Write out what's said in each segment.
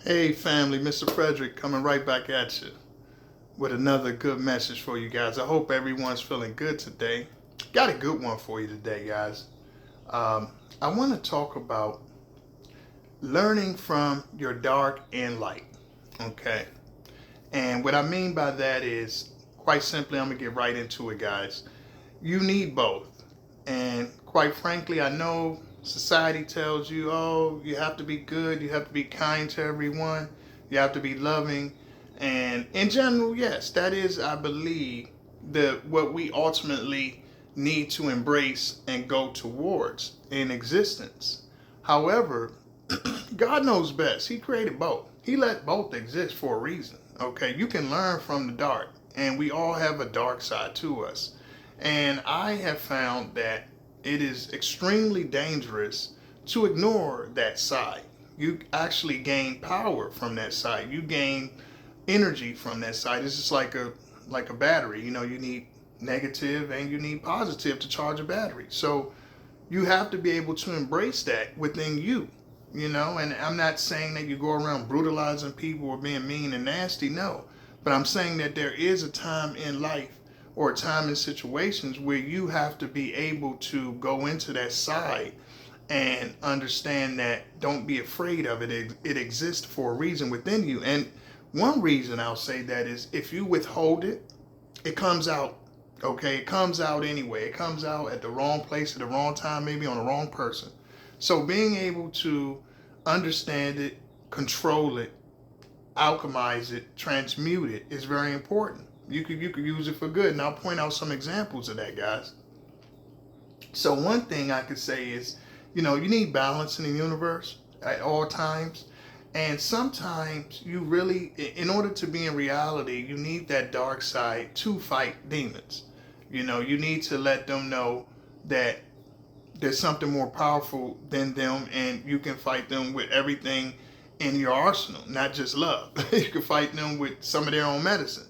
Hey family, Mr. Frederick coming right back at you with another good message for you guys. I hope everyone's feeling good today. Got a good one for you today, guys. Um, I want to talk about learning from your dark and light. Okay. And what I mean by that is, quite simply, I'm going to get right into it, guys. You need both. And quite frankly, I know society tells you, oh, you have to be good, you have to be kind to everyone, you have to be loving. And in general, yes, that is, I believe, the what we ultimately need to embrace and go towards in existence. However, God knows best. He created both. He let both exist for a reason. Okay, you can learn from the dark, and we all have a dark side to us. And I have found that it is extremely dangerous to ignore that side. You actually gain power from that side. You gain energy from that side. It's just like a battery. You know, you need negative and you need positive to charge a battery. So you have to be able to embrace that within you. You know, and I'm not saying that you go around brutalizing people or being mean and nasty, no. But I'm saying that there is a time in life or a time in situations where you have to be able to go into that side and understand that don't be afraid of it. It exists for a reason within you. And one reason I'll say that is if you withhold it, it comes out. Okay, it comes out anyway. It comes out at the wrong place at the wrong time, maybe on the wrong person. So being able to understand it, control it, alchemize it, transmute it is very important. You could use it for good, and I'll point out some examples of that, guys. So one thing I could say is, you need balance in the universe at all times. And sometimes you really, in order to be in reality, you need that dark side to fight demons. You need to let them know that there's something more powerful than them, and you can fight them with everything in your arsenal, not just love. You can fight them with some of their own medicine.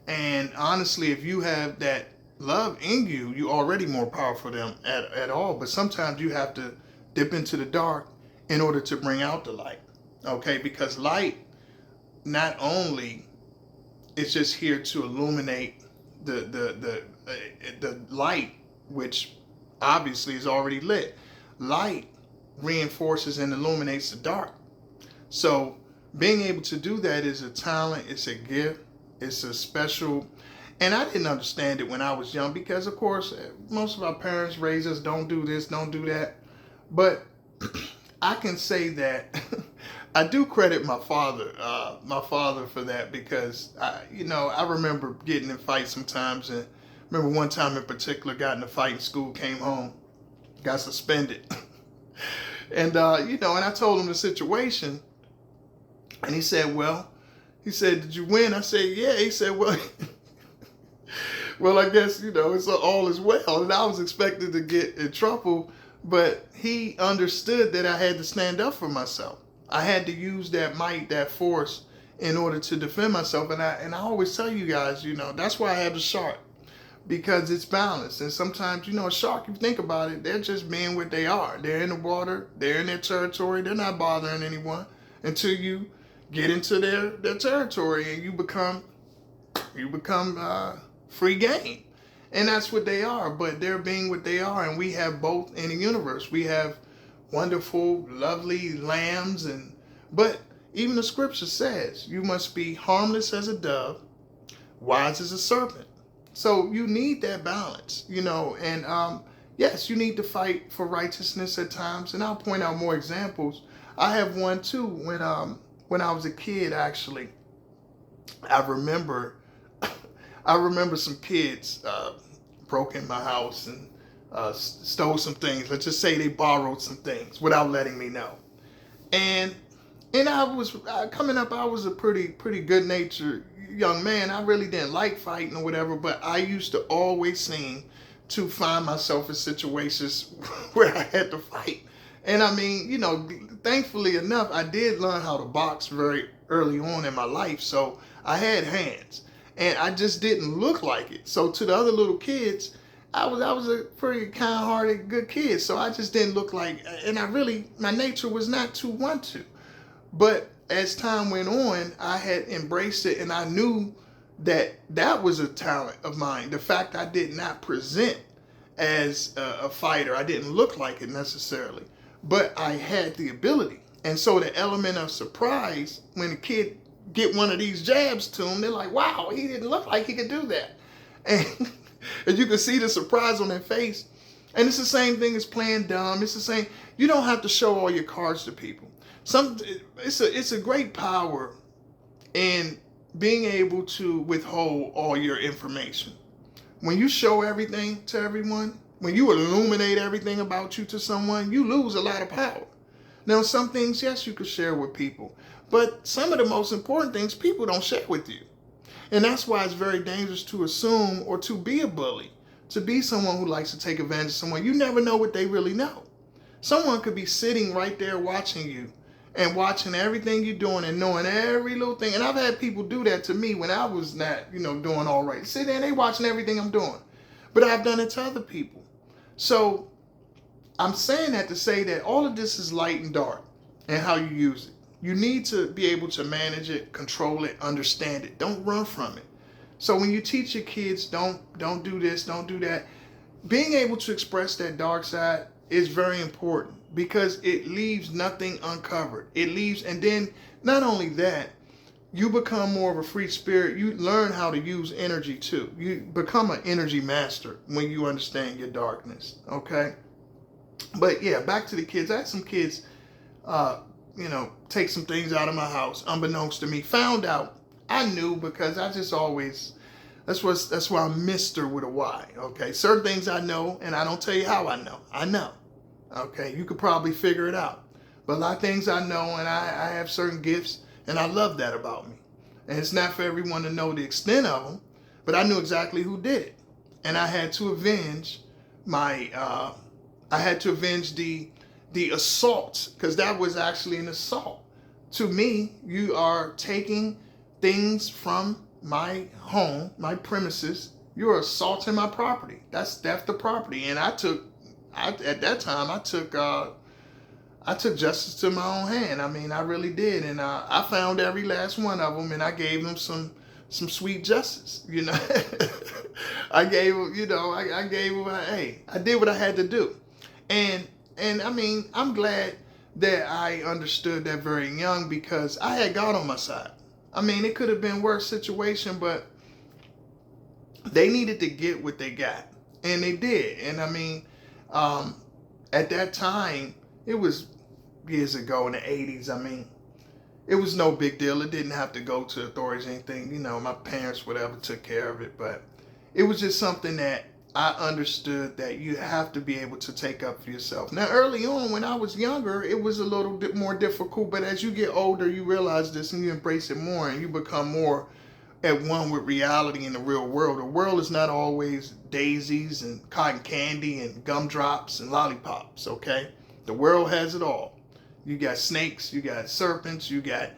And honestly, if you have that love in you, you're already more powerful than them at all. But sometimes you have to dip into the dark in order to bring out the light. Okay, because light not only is just here to illuminate the light, which obviously is already lit. Light reinforces and illuminates the dark. So being able to do that is a talent, it's a gift, it's a special. And I didn't understand it when I was young because, of course, most of our parents raised us, don't do this, don't do that. But I can say that I do credit my father for that because, I remember getting in fights sometimes. And remember one time in particular, got in a fight in school, came home, got suspended. And, and I told him the situation. And he said, did you win? I said, yeah. He said, well, well, I guess, it's all is well. And I was expected to get in trouble, but he understood that I had to stand up for myself. I had to use that might, that force in order to defend myself. And I always tell you guys, that's why I have the shark, because it's balanced. And sometimes, a shark, if you think about it, they're just being what they are. They're in the water, they're in their territory, they're not bothering anyone until you get into their territory and you become free game. And that's what they are, but they're being what they are. And we have both in the universe. We have wonderful, lovely lambs, but even the scripture says you must be harmless as a dove, wise as a serpent. So you need that balance, and yes, you need to fight for righteousness at times. And I'll point out more examples. I have one too. When I was a kid, actually, I remember I remember some kids broke in my house and stole some things. Let's just say they borrowed some things without letting me know. And I was coming up. I was a pretty good natured young man. I really didn't like fighting or whatever, but I used to always seem to find myself in situations where I had to fight. And I mean, thankfully enough, I did learn how to box very early on in my life, so I had hands, and I just didn't look like it. So to the other little kids, I was a pretty kind-hearted, good kid. So I just didn't look like, and my nature was not to want to. But as time went on, I had embraced it, and I knew that that was a talent of mine. The fact I did not present as a fighter, I didn't look like it necessarily, but I had the ability. And so the element of surprise when a kid get one of these jabs to him, they're like, wow, he didn't look like he could do that. And, and you can see the surprise on their face. And it's the same thing as playing dumb. It's the same. You don't have to show all your cards to people. It's a great power in being able to withhold all your information. When you show everything to everyone, when you illuminate everything about you to someone, you lose a lot of power. Now, some things, yes, you could share with people, but some of the most important things people don't share with you. And that's why it's very dangerous to assume or to be a bully, to be someone who likes to take advantage of someone. You never know what they really know. Someone could be sitting right there watching you and watching everything you're doing and knowing every little thing. And I've had people do that to me when I was not, doing all right. Sit there and they watching everything I'm doing. But I've done it to other people. So I'm saying that to say that all of this is light and dark and how you use it. You need to be able to manage it, control it, understand it. Don't run from it. So when you teach your kids, don't do this, don't do that, being able to express that dark side is very important because it leaves nothing uncovered. It leaves, and then not only that, you become more of a free spirit. You learn how to use energy too. You become an energy master when you understand your darkness, okay? But yeah, back to the kids. I had some kids, take some things out of my house, unbeknownst to me. Found out, I knew because I just always, that's why I'm Mr. with a Y, okay? Certain things I know, and I don't tell you how I know. I know, okay? You could probably figure it out. But a lot of things I know, and I have certain gifts, and I love that about me. And it's not for everyone to know the extent of them, but I knew exactly who did it. And I had to avenge the assault, because that was actually an assault. To me, you are taking things from my home, my premises. You're assaulting my property. That's theft of property. And at that time, I took justice to my own hand. I mean, I really did. And I found every last one of them, and I gave them some sweet justice, I gave them, I gave them, hey, I did what I had to do. And I mean, I'm glad that I understood that very young because I had God on my side. I mean, it could have been worse situation, but they needed to get what they got. And they did. And I mean, at that time, it was years ago in the 80s. I mean, it was no big deal. It didn't have to go to authorities or anything. My parents, whatever, took care of it. But it was just something that I understood that you have to be able to take up for yourself. Now, early on, when I was younger, it was a little bit more difficult. But as you get older, you realize this and you embrace it more and you become more at one with reality in the real world. The world is not always daisies and cotton candy and gumdrops and lollipops, okay? The world has it all. You got snakes, you got serpents, you got,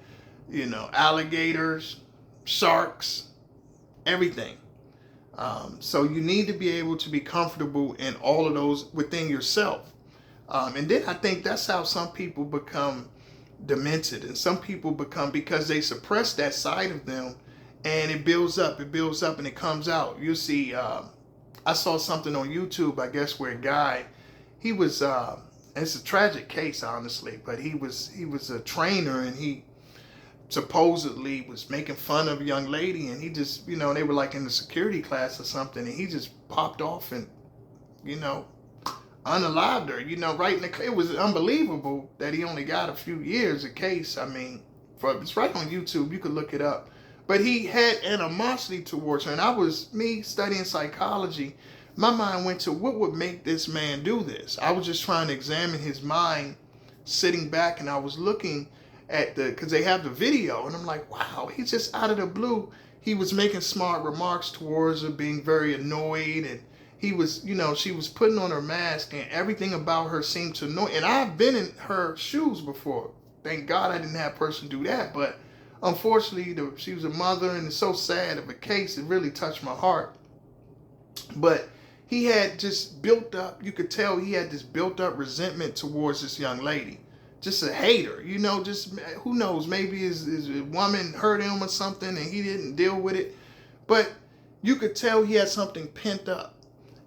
alligators, sharks, everything. So you need to be able to be comfortable in all of those within yourself. And then I think that's how some people become demented, and some people become, because they suppress that side of them, and it builds up, and it comes out. You see, I saw something on YouTube, I guess, where a guy, he was, it's a tragic case, honestly, but he was a trainer, and he supposedly was making fun of a young lady, and he just, they were like in the security class or something, and he just popped off and, unalived her, right in the, it was unbelievable that he only got a few years a case. I mean, it's right on YouTube, you could look it up. But he had animosity towards her, and me studying psychology, my mind went to what would make this man do this. I was just trying to examine his mind, sitting back, and I was looking at because they have the video, and I'm like, wow, he's just out of the blue. He was making smart remarks towards her, being very annoyed, and he was, she was putting on her mask, and everything about her seemed to annoy. And I've been in her shoes before. Thank God I didn't have a person do that, but unfortunately, she was a mother, and it's so sad of a case. It really touched my heart. But he had just built up, you could tell he had this built up resentment towards this young lady, just a hater, just who knows, maybe his woman hurt him or something and he didn't deal with it. But you could tell he had something pent up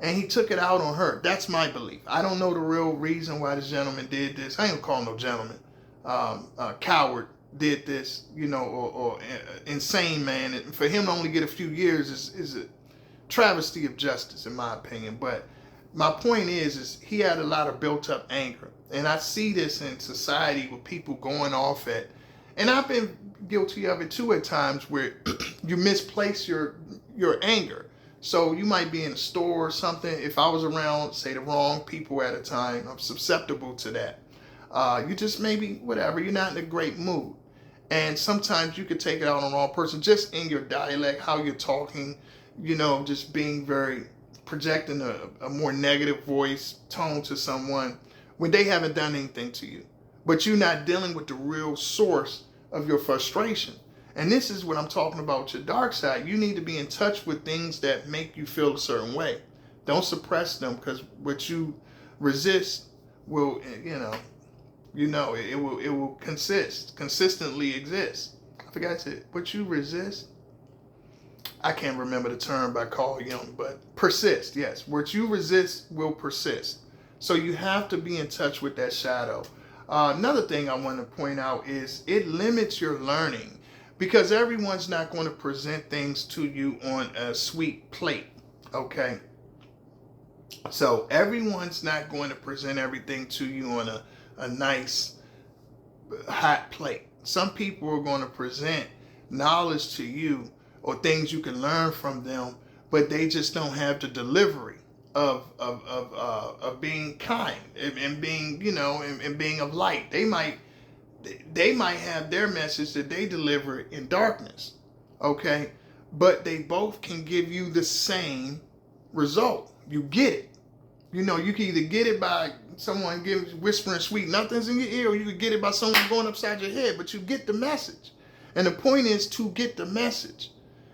and he took it out on her. That's my belief. I don't know the real reason why this gentleman did this. I ain't gonna call him no gentleman. Coward did this, or insane man. And for him to only get a few years is a travesty of justice, in my opinion. But my point is he had a lot of built up anger. And I see this in society with people going off at, and I've been guilty of it too at times, where you misplace your anger. So you might be in a store or something. If I was around, say, the wrong people at a time, I'm susceptible to that. You just maybe, whatever, you're not in a great mood. And sometimes you could take it out on the wrong person, just in your dialect, how you're talking, just being projecting a more negative voice tone to someone when they haven't done anything to you. But you're not dealing with the real source of your frustration. And this is what I'm talking about, your dark side. You need to be in touch with things that make you feel a certain way. Don't suppress them, because what you resist will, it will consistently exist. I forgot what you resist. I can't remember the term by Carl Jung, but persist. Yes, what you resist will persist. So you have to be in touch with that shadow. Another thing I want to point out is it limits your learning, because everyone's not going to present things to you on a sweet plate. Okay. So everyone's not going to present everything to you on a nice hot plate. Some people are going to present knowledge to you or things you can learn from them, but they just don't have the delivery of being kind and being, and being of light. They might have their message that they deliver in darkness. Okay. But they both can give you the same result. You get it. You can either get it by someone whispering sweet nothings in your ear, or you could get it by someone going upside your head, but you get the message. And the point is to get the message.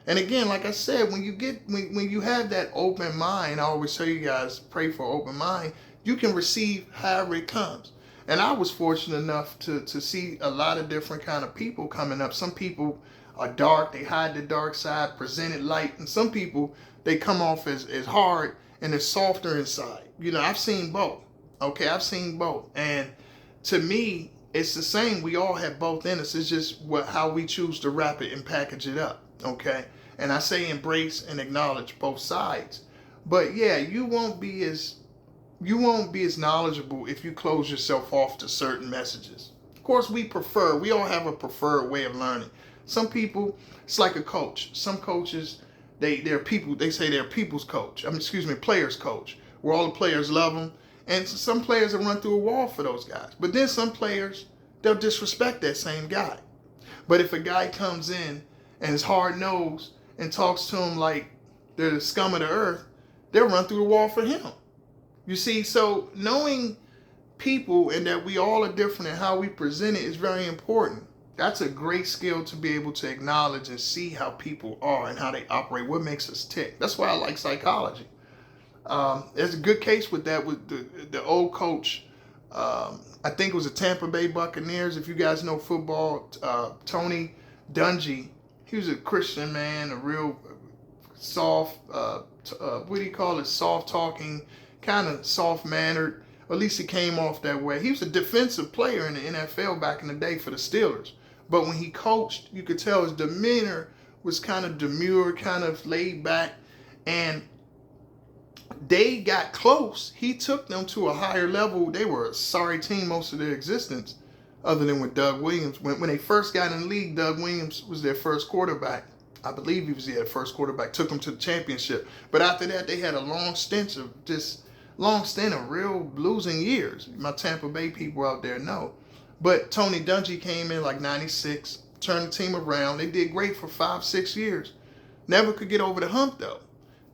And again, like I said, when you have that open mind, I always tell you guys, pray for open mind, you can receive however it comes. And I was fortunate enough to see a lot of different kind of people coming up. Some people are dark, they hide the dark side, presented light. And some people, they come off as hard and it's softer inside. I've seen both. Okay, I've seen both. And to me, it's the same. We all have both in us. It's just how we choose to wrap it and package it up. Okay. And I say embrace and acknowledge both sides. But yeah, you won't be as knowledgeable if you close yourself off to certain messages. Of course, we all have a preferred way of learning. Some people, it's like a coach. Some coaches, they're people, they say they're people's coach. Players coach, where all the players love them. And some players will run through a wall for those guys. But then some players, they'll disrespect that same guy. But if a guy comes in and is hard-nosed and talks to him like they're the scum of the earth, they'll run through the wall for him. You see, so knowing people and that we all are different and how we present it is very important. That's a great skill to be able to acknowledge and see how people are and how they operate, what makes us tick. That's why I like psychology. There's a good case with that with the old coach. I think it was the Tampa Bay Buccaneers. If you guys know football, Tony Dungy. He was a Christian man, a real soft, what do you call it? Soft talking, kind of soft mannered. At least he came off that way. He was a defensive player in the NFL back in the day for the Steelers. But when he coached, you could tell his demeanor was kind of demure, kind of laid back. And they got close. He took them to a higher level. They were a sorry team most of their existence, other than with Doug Williams. When they first got in the league, Doug Williams was their first quarterback. I believe he was their first quarterback, took them to the championship. But after that, they had a long stint of real losing years. My Tampa Bay people out there know. But Tony Dungy came in like 96, turned the team around. They did great for 5-6 years. Never could get over the hump, though.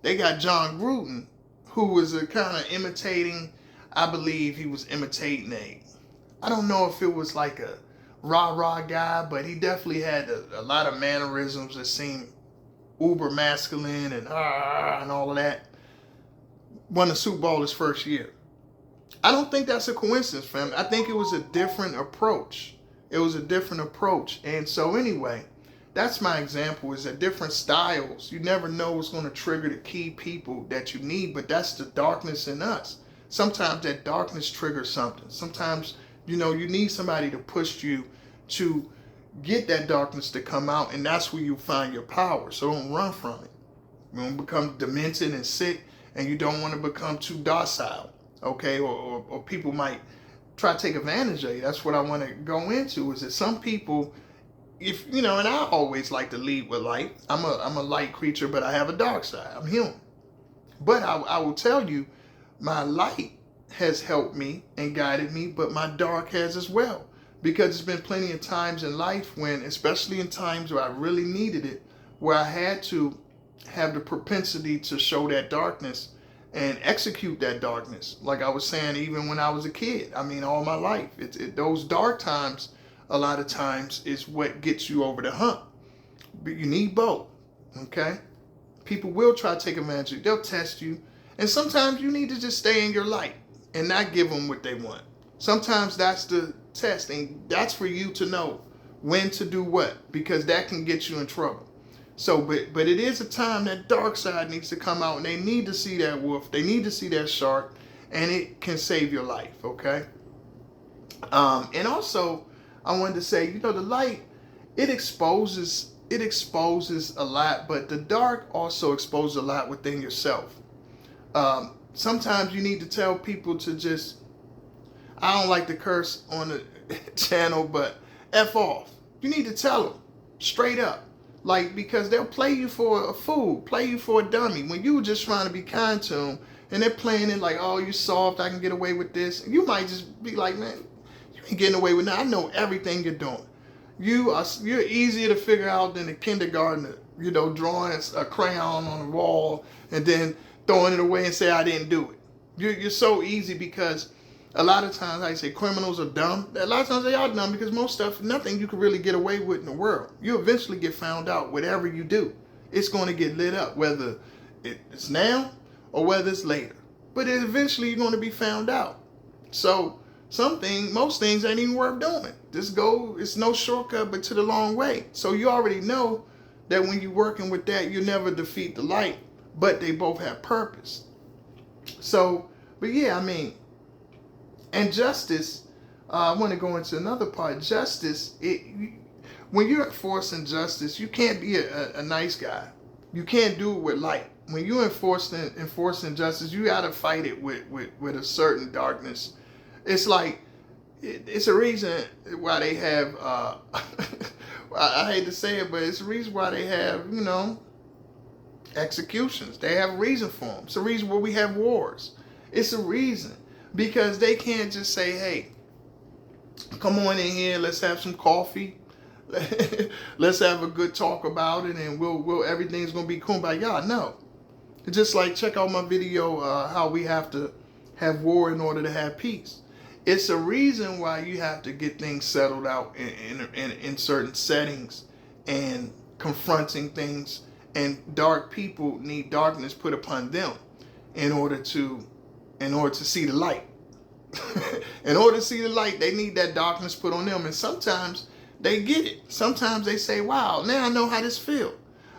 They got John Gruden, who was a kind of imitating, I believe he was imitating I don't know if it was like a rah-rah guy, but he definitely had a lot of mannerisms that seemed uber masculine and all of that. Won the Super Bowl his first year. I don't think that's a coincidence, fam. I think it was a different approach. It was a different approach. And so anyway, that's my example, is that different styles. You never know what's going to trigger the key people that you need, but that's the darkness in us. Sometimes that darkness triggers something. Sometimes, you need somebody to push you to get that darkness to come out, and that's where you find your power. So don't run from it. You don't become demented and sick, and you don't want to become too docile, okay? Or people might try to take advantage of you. That's what I want to go into, is that some people, and I always like to lead with light. I'm a light creature, but I have a dark side. I'm human. But I will tell you, my light has helped me and guided me, but my dark has as well. Because there's been plenty of times in life when, especially in times where I really needed it, where I had to have the propensity to show that darkness and execute that darkness. Like I was saying, even when I was a kid, all my life, those dark times, a lot of times, is what gets you over the hump. But you need both, okay? People will try to take advantage of you. They'll test you. And sometimes you need to just stay in your light and not give them what they want. Sometimes that's the test, and that's for you to know when to do what, because that can get you in trouble. So, but it is a time that dark side needs to come out, and they need to see that wolf. They need to see that shark, and it can save your life, okay? And also, I wanted to say, the light, it exposes a lot, but the dark also exposes a lot within yourself. Sometimes you need to tell people to just, I don't like to curse on the channel, but F off. You need to tell them straight up. Like, because they'll play you for a fool, play you for a dummy, when you were just trying to be kind to them, and they're playing it like, oh, you soft, I can get away with this. You might just be like, man, you ain't getting away with that. I know everything you're doing. You're easier to figure out than a kindergartner, drawing a crayon on the wall and then throwing it away and say, I didn't do it. You're so easy, because a lot of times, like I say, criminals are dumb. A lot of times they are dumb, because most stuff, nothing you can really get away with in the world. You eventually get found out. Whatever you do, it's going to get lit up, whether it's now or whether it's later. But eventually you're going to be found out. So most things ain't even worth doing. It's no shortcut but to the long way. So you already know that when you're working with that, you never defeat the light, but they both have purpose. So, but yeah, and justice, I want to go into another part. Justice, when you're enforcing justice, you can't be a nice guy. You can't do it with light. When you're enforcing justice, you got to fight it with a certain darkness. It's like, it's a reason why they have, I hate to say it, but it's a reason why they have, executions. They have a reason for them. It's a reason why we have wars. It's a reason. Because they can't just say, hey, come on in here, let's have some coffee. Let's have a good talk about it, and we'll everything's gonna be kumbaya. No. It's just like, check out my video, how we have to have war in order to have peace. It's a reason why you have to get things settled out in certain settings and confronting things, and dark people need darkness put upon them in order to see the light. In order to see the light, they need that darkness put on them. And sometimes they get it. Sometimes they say, wow, now I know how this feels.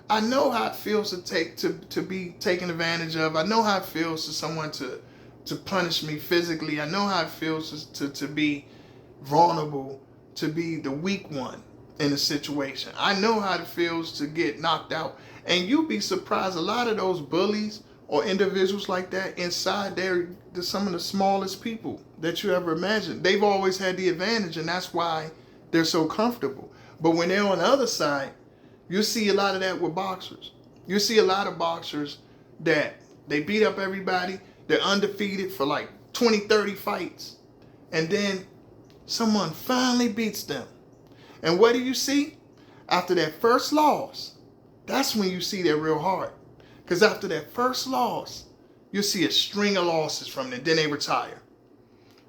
I know how it feels to be taken advantage of. I know how it feels for someone to punish me physically. I know how it feels to be vulnerable, to be the weak one in a situation. I know how it feels to get knocked out. And you'd be surprised, a lot of those bullies or individuals like that, inside they're some of the smallest people that you ever imagined. They've always had the advantage, and that's why they're so comfortable. But when they're on the other side, you see a lot of that with boxers. You see a lot of boxers that they beat up everybody. They're undefeated for like 20, 30 fights. And then someone finally beats them. And what do you see? After that first loss, that's when you see their real heart. Because after that first loss, you'll see a string of losses from them. Then they retire.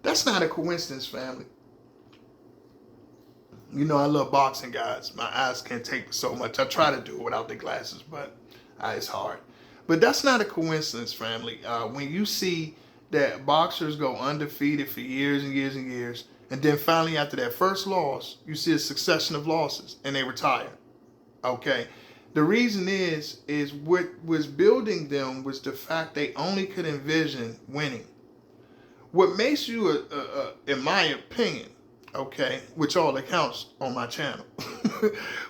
That's not a coincidence, family. I love boxing, guys. My eyes can't take so much. I try to do it without the glasses, but it's hard. But that's not a coincidence, family. When you see that boxers go undefeated for years and years and years, and then finally after that first loss, you see a succession of losses, and they retire. Okay, the reason is what was building them was the fact they only could envision winning. What makes you in my opinion, okay, which all accounts on my channel,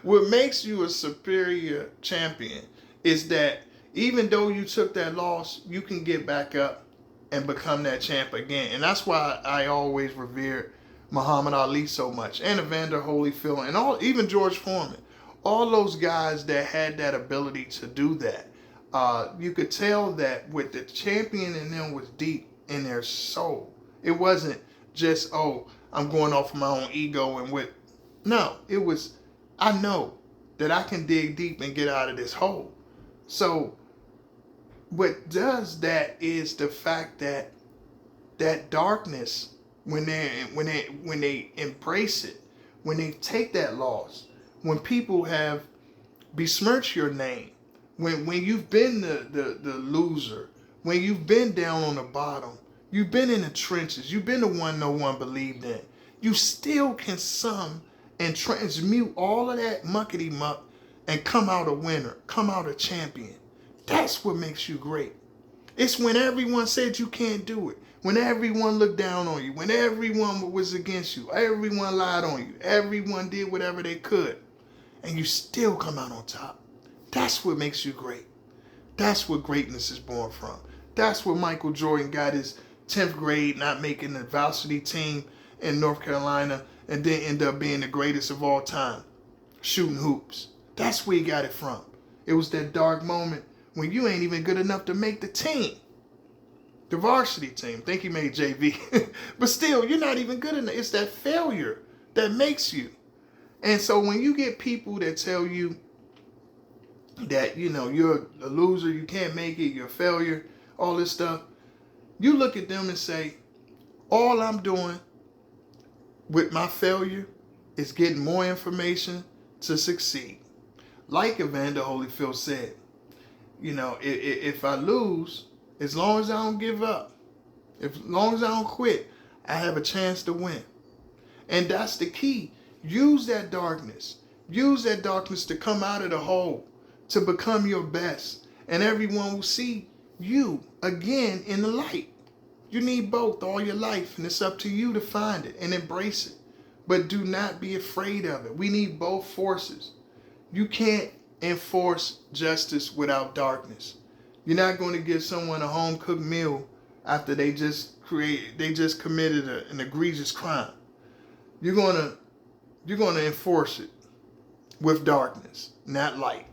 what makes you a superior champion is that even though you took that loss, you can get back up and become that champ again. And that's why I always revered Muhammad Ali so much, and Evander Holyfield, and all, even George Foreman. All those guys that had that ability to do that. You could tell that with the champion in them was deep in their soul. It wasn't just, oh, I'm going off of my own ego and what. No, it was, I know that I can dig deep and get out of this hole. So what does that is the fact that that darkness, when they embrace it, when they take that loss, when people have besmirched your name, when you've been the loser, when you've been down on the bottom, you've been in the trenches, you've been the one no one believed in, you still can sum and transmute all of that muckety muck and come out a winner, come out a champion. That's what makes you great. It's when everyone said you can't do it, when everyone looked down on you, when everyone was against you, everyone lied on you, everyone did whatever they could, and you still come out on top. That's what makes you great. That's what greatness is born from. That's where Michael Jordan got his 10th grade not making the varsity team in North Carolina and then end up being the greatest of all time, shooting hoops. That's where he got it from. It was that dark moment when you ain't even good enough to make the team. The varsity team. Think he made JV. But still, you're not even good enough. It's that failure that makes you. And so when you get people that tell you that, you know, you're a loser, you can't make it, you're a failure, all this stuff, you look at them and say, all I'm doing with my failure is getting more information to succeed. Like Evander Holyfield said, you know, if I lose, as long as I don't give up, as long as I don't quit, I have a chance to win. And that's the key. Use that darkness. Use that darkness to come out of the hole, to become your best. And everyone will see you again in the light. You need both all your life, and it's up to you to find it and embrace it. But do not be afraid of it. We need both forces. You can't enforce justice without darkness. You're not going to give someone a home-cooked meal after they just committed an egregious crime. You're going to enforce it with darkness, not light.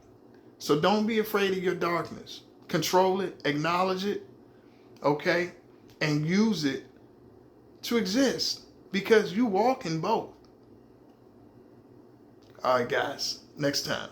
So don't be afraid of your darkness. Control it, acknowledge it, okay? And use it to exist, because you walk in both. All right, guys, next time.